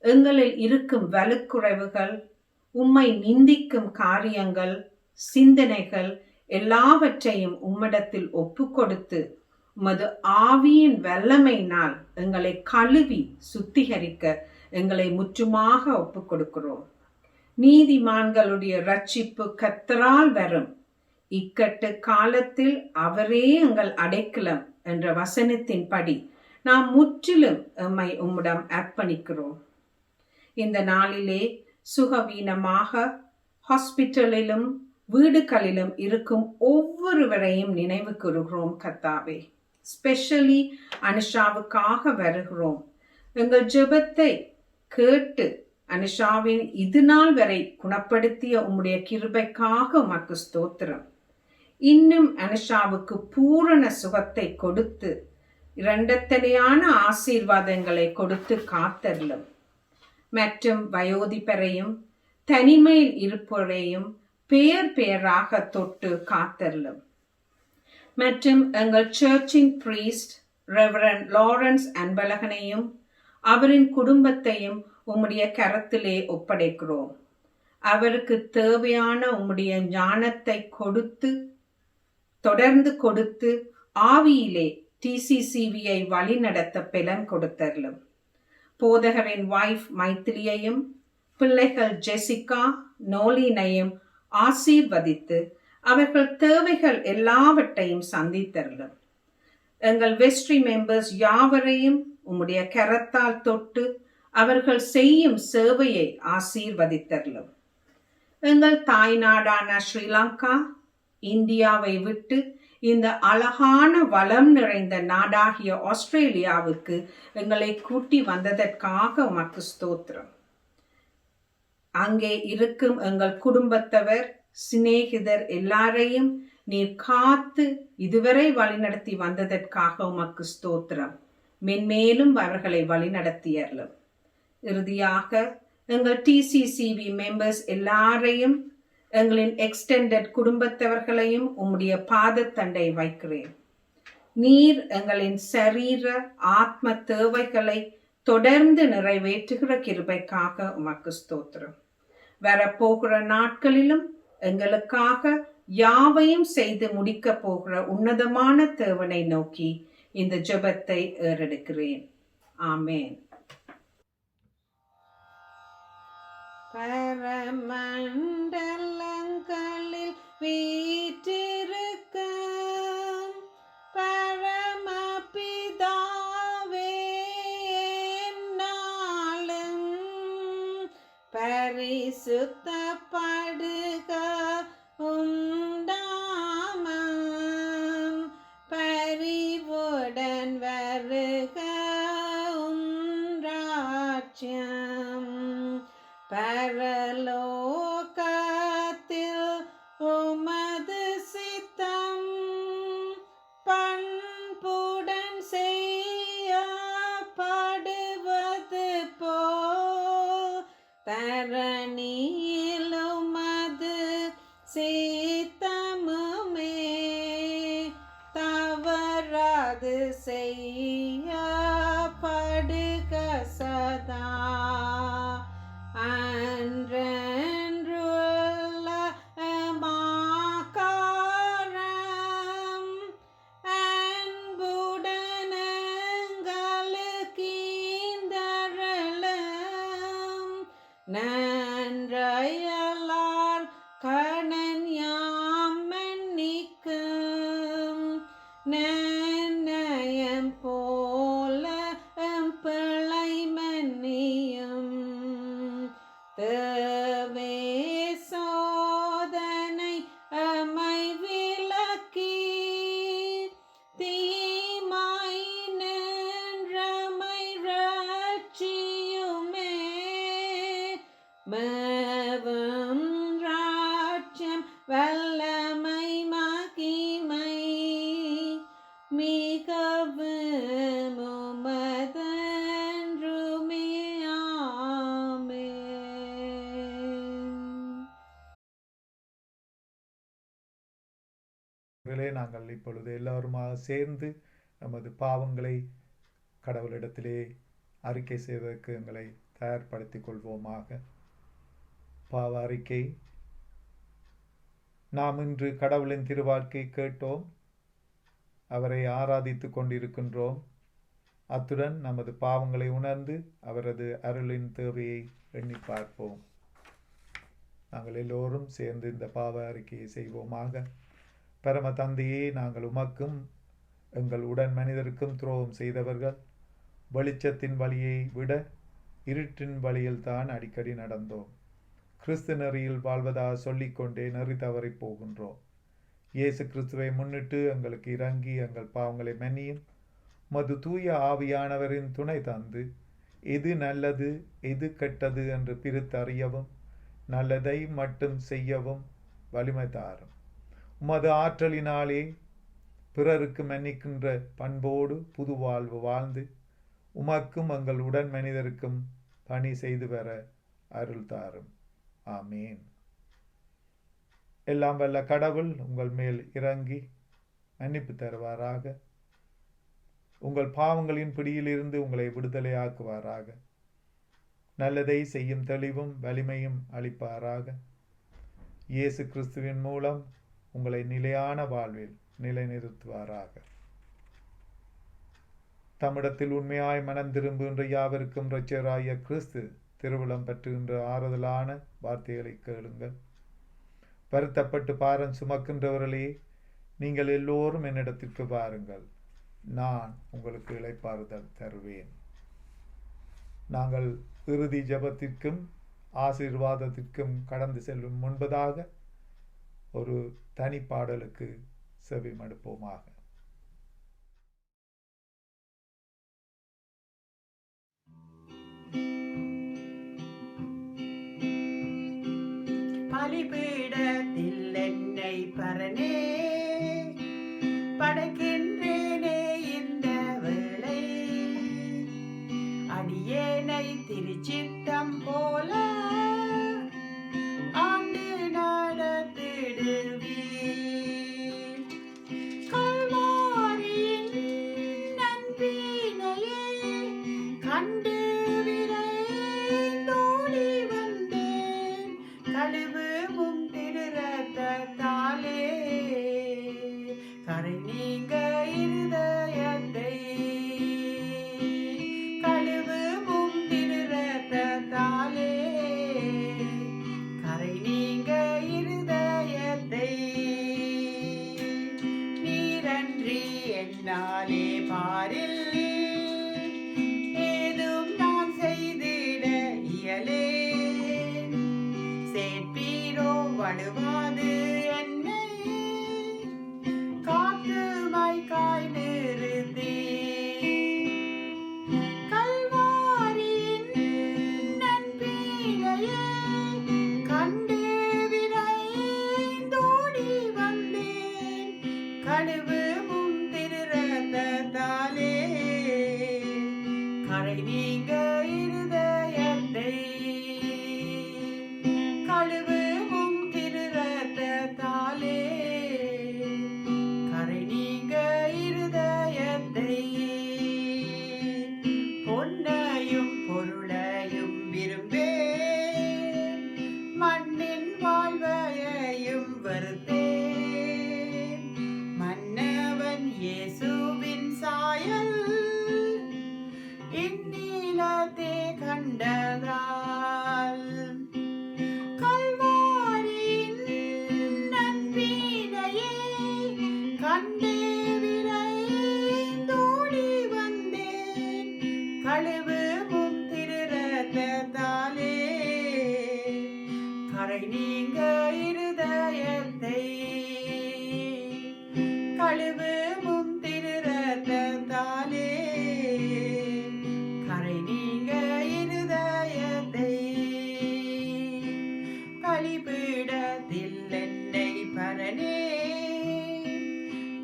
எங்களில் இருக்கும் வலுக்குறைவுகள், உம்மை நிந்திக்கும் காரியங்கள், சிந்தனைகள் எல்லாவற்றையும் உம்மிடத்தில் ஒப்பு கொடுத்து உமது ஆவியின் வல்லமையினால் எங்களை கழுவி சுத்திகரிக்க எங்களை முற்றுமாக ஒப்பு கொடுக்கிறோம். நீதிமான்களுடைய ரட்சிப்பு கர்த்தரால் வரும், இக்கட்டு காலத்தில் அவரே எங்கள் அடைக்கலம் என்ற வசனத்தின்படி நாம் முற்றிலும் எம்மை உம்மிடம் அர்ப்பணிக்கிறோம். இந்த நாளிலே சுகவீனமாக ஹாஸ்பிட்டலிலும் வீடுகளிலும் இருக்கும் ஒவ்வொருவரையும் நினைவு கூறுகிறோம் கர்த்தாவே. ஸ்பெஷலி அனுஷாவுக்காக வருகிறோம். எங்கள் ஜெபத்தை கேட்டு அனுஷாவின் இது நாள் வரை குணப்படுத்திய உம்முடைய கிருபைக்காக உமக்கு ஸ்தோத்திரம். இன்னும் அனுஷாவுக்கு பூரண சுகத்தை கொடுத்து இரண்டத்தனையான ஆசீர்வாதங்களை கொடுத்து காத்தருளும். மற்றும் வயோதிபரையும் தனிமையில் இருப்போரையும் பெயர் பெயராக தொட்டு காத்தருளும். மற்றும் எங்கள் சர்ச்சின் பிரீஸ்ட் ரெவரண்ட் லாரன்ஸ் அன்பழகனையும் அவரின் குடும்பத்தையும் உம்முடைய கரத்திலே ஒப்படைக்கிறோம். அவருக்கு தேவையான உம்முடைய ஞானத்தை தொடர்ந்து கொடுத்து ஆவியிலே TCCVயை வழிநடத்த பெலன் கொடுத்தருளும். போதகரின் வைஃப் மைத்திலியையும் பிள்ளைகள் ஜெசிகா நோலினையும் ஆசீர்வதித்து அவர்கள் தேவைகள் எல்லாவற்றையும் சந்தித்தருளும். எங்கள் வெஸ்ட்ரி மெம்பர்ஸ் யாவரையும் உம்முடைய கரத்தால் தொட்டு அவர்கள் செய்யும் சேவையை ஆசீர்வதித்தருளும். எங்கள் தாய் நாடான ஸ்ரீலங்கா இந்தியாவை விட்டு இந்த அழகான வளம் நிறைந்த நாடாகிய ஆஸ்திரேலியாவுக்கு எங்களை கூட்டி வந்ததற்காக உமக்கு ஸ்தோத்திரம். அங்கே இருக்கும் எங்கள் குடும்பத்தவர் சிநேகிதர் எல்லாரையும் நீர் காத்து இதுவரை வழிநடத்தி வந்ததற்காக உமக்கு ஸ்தோத்திரம். மென்மேலும் அவர்களை வழிநடத்தியறலும். இறுதியாக எங்கள் TCCV மெம்பர்ஸ் எல்லாரையும் எங்களின் எக்ஸ்டெண்டட் குடும்பத்தவர்களையும் உம்முடைய பாதத்தண்டை வைக்கிறேன். நீர் எங்களின் சரீர ஆத்ம தேவைகளை தொடர்ந்து நிறைவேற்றுகிற கிருபைக்காக உமக்கு ஸ்தோத்திரம். வரப்போகிற நாட்களிலும் எங்களுக்காக யாவையும் செய்து முடிக்க போகிற உன்னதமான தேவனை நோக்கி இந்த ஜெபத்தை ஏறெடுக்கிறேன். ஆமேன். பரமண்டலங்களில் வீற்றிருக்கும் பரமபிதாவே நாளும் பரிசுத்தப்படுக உண்டாமம் பரிவுடன் வருக ராஜ்யம் பரலோகத்தில் உமது சித்தம் பண்புடன் செய்யப்படுவது போல் தரணியில் உமது சித்தமுமே தவறாது செய்யப்படுக சதா அன்றென்றுள்ள மாகாரம் அன்புடன் எங்களுக்கீந்தருளும் நன்றையலார் கணன் யாம் மன்னிக்கும் நன்னயம் போல பிழை மன்னியும் தேவே சோதனை அமை விலக்கி தீமாய் நின்றமை ரட்சியுமே மேவும் ராஜ்யம் வல்லமை மகிமை மிகவும் உமதென்றுமே. ஆமென். நாங்கள் இப்பொழுது எல்லோருமாக சேர்ந்து நமது பாவங்களை கடவுளிடத்திலே அறிக்கை செய்வதற்கு எங்களை தயார்படுத்திக் கொள்வோமாக. பாவ அறிக்கை. நாம் இன்று கடவுளின் திருவார்க்கை கேட்டோம், அவரை ஆராதித்து கொண்டிருக்கின்றோம். அத்துடன் நமது பாவங்களை உணர்ந்து அவரது அருளின் தேவையை எண்ணி பார்ப்போம். நாங்கள் எல்லோரும் சேர்ந்து இந்த பாவ அறிக்கையை செய்வோமாக. பரம தந்தையே, நாங்கள் உமக்கும் எங்கள் உடன் மனிதருக்கும் துரோகம் செய்தவர்கள். வெளிச்சத்தின் வழியை விட இருட்டின் வழியில் தான் அடிக்கடி நடந்தோம். கிறிஸ்து நெறியில் வாழ்வதாக சொல்லிக்கொண்டே நெறி தவறி போகின்றோம். இயேசு கிறிஸ்துவை முன்னிட்டு எங்களுக்கு இறங்கி எங்கள் பாவங்களை மன்னியும். மது தூய ஆவியானவரின் துணை தந்து எது நல்லது எது கெட்டது என்று பிரித்து அறியவும் நல்லதை மட்டும் செய்யவும் வலிமை தாரும். உமது ஆற்றலினாலே பிறருக்கு மன்னிக்கின்ற பண்போடு புது வாழ்வு வாழ்ந்து உமக்கும் எங்கள் உடன் மனிதருக்கும் பணி செய்து வர அருள் தாரும். ஆமேன். எல்லாம் வல்ல கடவுள் உங்கள் மேல் இறங்கி மன்னிப்பு தருவாராக. உங்கள் பாவங்களின் பிடியிலிருந்து உங்களை விடுதலையாக்குவாராக. நல்லதை செய்யும் தெளிவும் வலிமையும் அளிப்பாராக. இயேசு கிறிஸ்துவின் மூலம் உங்களை நிலையான வாழ்வில் நிலைநிறுத்துவாராக. தம்மிடத்தில் உண்மையாய் மனம் திரும்புகின்ற யாவருக்கும் இரட்சகராகிய கிறிஸ்து திருவுளம் பற்றுகின்ற ஆறுதலான வார்த்தைகளை கேளுங்கள். வருத்தப்பட்டு பாரம் சுமக்கின்றவர்களே, நீங்கள் எல்லோரும் என்னிடத்திற்கு வாருங்கள், நான் உங்களுக்கு இளைப்பாறுதல் தருவேன். நாங்கள் இறுதி ஜெபத்திற்கும் ஆசீர்வாதத்திற்கும் கடந்து செல்லும் முன்பதாக ஒரு தனிப்பாடலுக்கு செவிமடுப்போமாக. பலிபீடத்தில் என்னை பரனே படைக்கின்றேனே இந்த வேளை, அடியேனை திருச்சித்தம் போல ஆண்டு நடத்திடுவீர். கல்வாரியின் நன்பினையே கண்டு விரைந்தோடி வந்தேன், கழுவும் திருரத்தத்தாலே கரை நீங்க இருதயத்தை, கழுவும் திருரத்தத்தாலே கரை நீங்க இருதயத்தை. நீரன்றி என்னாலே பாரில் ஏதும் நான் செய்திட இயலேன், சேர்ப்பீரோ வடுவாது என்னை காத்துமாய் காய் நிறுத்தி. கல்வாரியின் நன்பினையே கண்டு விரைந்தோடி வந்தேன், கழுவும் திருரத்தத்தாலே கரை நீங்க இருதயத்தை, கழுவும் திருரத்தத்தாலே கரை நீங்க இருதயத்தை. பொன்னையும் பொருளையும் விரும்பேன், மண்ணின் வாழ்வையும் வெறுத்தேன், மன்னவன் இயேசுவின் சாயல் இந்நிலத்தே கண்டதால். கல்வாரியின் நன்பினையே கண்டு விரைந்தோடி வந்தேன், கழுவும் திருரத்தத்தாலே கரை நீங்க இருதயத்தை, கழுவும் திருரத்தத்தாலே கரை நீங்க இருதயத்தை. பலிபீடத்தில் என்னை பரனே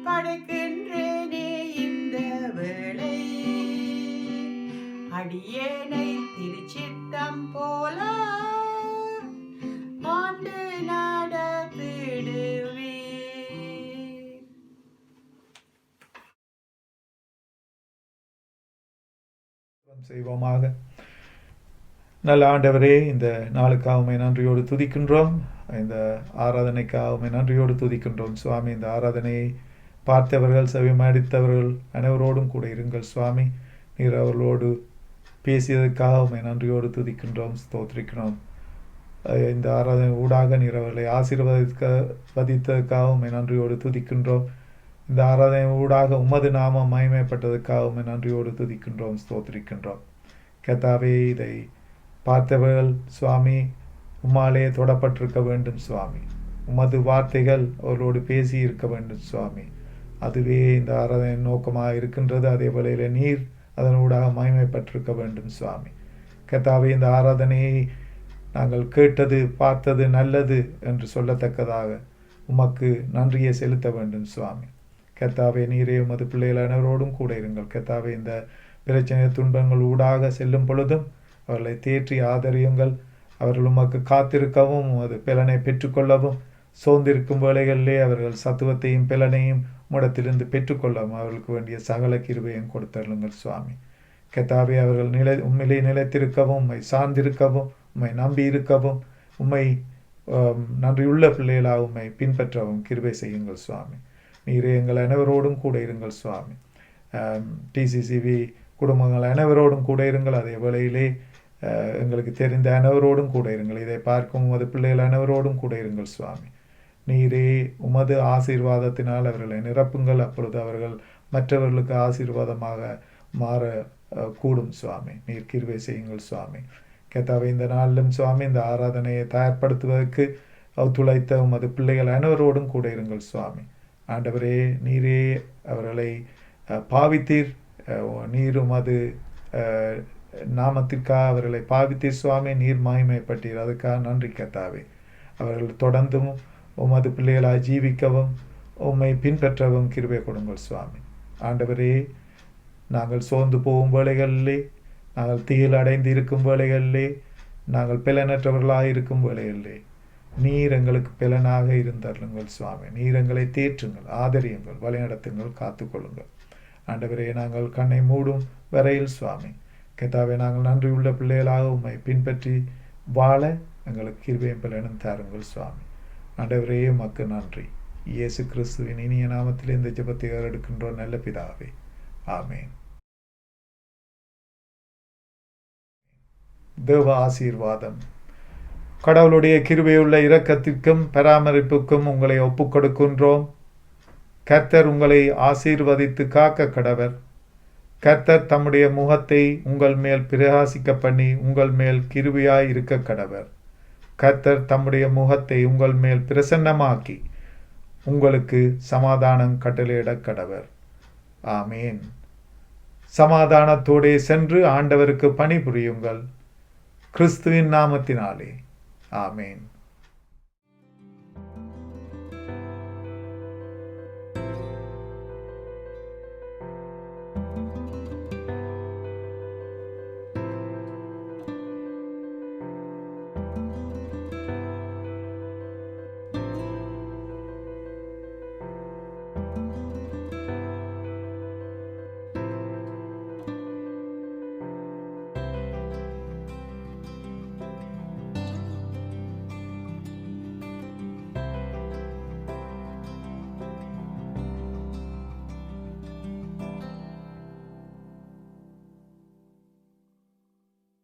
படைக்கின்றேனே இந்த வேளை, அடியேனை திருச்சித்தம் போல ஆண்டு நடத்திடுவீர். செய்வோமாக. நல்ல ஆண்டவரே, இந்த நாளுக்காகவுமே நன்றியோடு துதிக்கின்றோம், இந்த ஆராதனைக்காகவுமே நன்றியோடு துதிக்கின்றோம் சுவாமி. இந்த ஆராதனையை பார்த்தவர்கள் செவிமடித்தவர்கள் அனைவரோடும் கூட இருங்கள் சுவாமி. நீர் அவர்களோடு பேசியதற்காகவுமே நன்றியோடு துதிக்கின்றோம், ஸ்தோத்திரிக்கிறோம். இந்த ஆராதனை ஊடாக நீர் அவர்களை ஆசீர்வதித்ததற்காகவும் நன்றியோடு துதிக்கின்றோம். இந்த ஆராதனை ஊடாக உமது நாமம் மகிமைப்பட்டதற்காகவும் நன்றியோடு துதிக்கின்றோம், ஸ்தோத்திரிக்கின்றோம். கர்த்தாவே, இதை பார்த்தவர்கள் சுவாமி உம்மாலே தொடப்பட்டிருக்க வேண்டும் சுவாமி. உமது வார்த்தைகள் அவர்களோடு பேசி இருக்க வேண்டும் சுவாமி. அதுவே இந்த ஆராதனை நோக்கமாக இருக்கின்றது. அதே வேளையில் நீர் அதனூடாக மகிமைப்பட்டிருக்க வேண்டும் சுவாமி. கர்த்தாவே, இந்த ஆராதனையை நாங்கள் கேட்டது பார்த்தது நல்லது என்று சொல்லத்தக்கதாக உமக்கு நன்றியை செலுத்த வேண்டும் சுவாமி. கர்த்தாவே, நீரே உமது பிள்ளைகள் அனைவரோடும் கூட இருங்கள். கர்த்தாவே, இந்த பிரச்சனை துன்பங்கள் ஊடாக செல்லும் பொழுதும் அவர்களை தேற்றி ஆதரியுங்கள். அவர்கள் உமக்கு காத்திருக்கவும் உமது பலனை பெற்றுக்கொள்ளவும், சோர்ந்திருக்கும் வேளைகளிலே அவர்கள் சத்துவத்தையும் பலனையும் உம்மிடத்திலிருந்து பெற்றுக்கொள்ளவும் அவர்களுக்கு வேண்டிய சகல கிருபையும் கொடுத்தருளுங்கள் சுவாமி. கர்த்தாவே அவர்கள் உண்மையிலே நிலைத்திருக்கவும் உம்மை சார்ந்திருக்கவும் உம்மை நம்பி இருக்கவும் உம்மை நன்றியுள்ள பிள்ளைகளாக உம்மை பின்பற்றவும் கிருபை செய்யுங்கள் சுவாமி. நீரே எங்கள் அனைவரோடும் கூட இருங்கள் சுவாமி. டிசிசிவி குடும்பங்கள் அனைவரோடும் கூட இருங்கள். அதே வேளையிலே எங்களுக்கு தெரிந்த அனைவரோடும் கூட இருங்கள். இதை பார்க்கும் உமது பிள்ளைகள் அனைவரோடும் கூட இருங்கள் சுவாமி. நீரே உமது ஆசீர்வாதத்தினால் அவர்களை நிரப்புங்கள். அப்பொழுது அவர்கள் மற்றவர்களுக்கு ஆசீர்வாதமாக மாற கூடும் சுவாமி. நீர் கிருபை செய்யுங்கள் சுவாமி. கர்த்தாவே இந்த நாளிலும் சுவாமி இந்த ஆராதனையை தயார்படுத்துவதற்கு ஒத்துழைத்த உமது பிள்ளைகள் அனைவரோடும் கூட இருங்கள் சுவாமி. ஆண்டவரே, நீரே அவர்களை பாவித்தீர். நீர் உமது நாமத்திற்காக அவர்களை பாவித்தீர் சுவாமி. நீர் மகிமைப்பட்டீர். அதுக்காக நன்றி கர்த்தாவே. அவர்கள் தொடர்ந்தும் உமது பிள்ளைகளாய் ஜீவிக்கவும் உம்மை பின்பற்றவும் கிருபை கொடுங்கள் சுவாமி. ஆண்டவரே, நாங்கள் சோர்ந்து போகும் வேளைகளிலே, நாங்கள் தீயில் அடைந்து இருக்கும் வேளைகளிலே, நாங்கள் பலனற்றவர்களாக இருக்கும் வேளைகளிலே நீர் எங்களுக்கு பலனாக இருந்தருளுங்கள் சுவாமி. நீர் எங்களை தேற்றுங்கள், ஆதரியுங்கள், வழிநடத்துங்கள், காத்துக்கொள்ளுங்கள். ஆண்டவரே, நாங்கள் கண்ணை மூடும் வரையில் சுவாமி கர்த்தாவே, நாங்கள் நன்றியுள்ள பிள்ளைகளாக உம்மை பின்பற்றி வாழ எங்களுக்கு கிருபையும் பலனும் தாருங்கள் சுவாமி. ஆண்டவரே, உமக்கு நன்றி. இயேசு கிறிஸ்துவின் இனிய நாமத்தில் இந்த ஜெபத்தை எடுக்கின்றோம் நல்ல பிதாவே. ஆமேன். தேவ ஆசீர்வாதம். கடவுளுடைய கிருபையுள்ள இரக்கத்திற்கும் பராமரிப்புக்கும் உங்களை ஒப்புக்கொடுக்கின்றோம். கர்த்தர் உங்களை ஆசீர்வதித்து காக்க கடவர். கர்த்தர் தம்முடைய முகத்தை உங்கள் மேல் பிரகாசிக்க பண்ணி உங்கள் மேல் கிருபையாய் இருக்க கடவர். கர்த்தர் தம்முடைய முகத்தை உங்கள் மேல் பிரசன்னமாக்கி உங்களுக்கு சமாதானம் கட்டளையிட கடவர். ஆமேன். சமாதானத்தோடே சென்று ஆண்டவருக்கு பணிபுரியுங்கள். கிறிஸ்துவின் நாமத்தினாலே. ஆமேன்.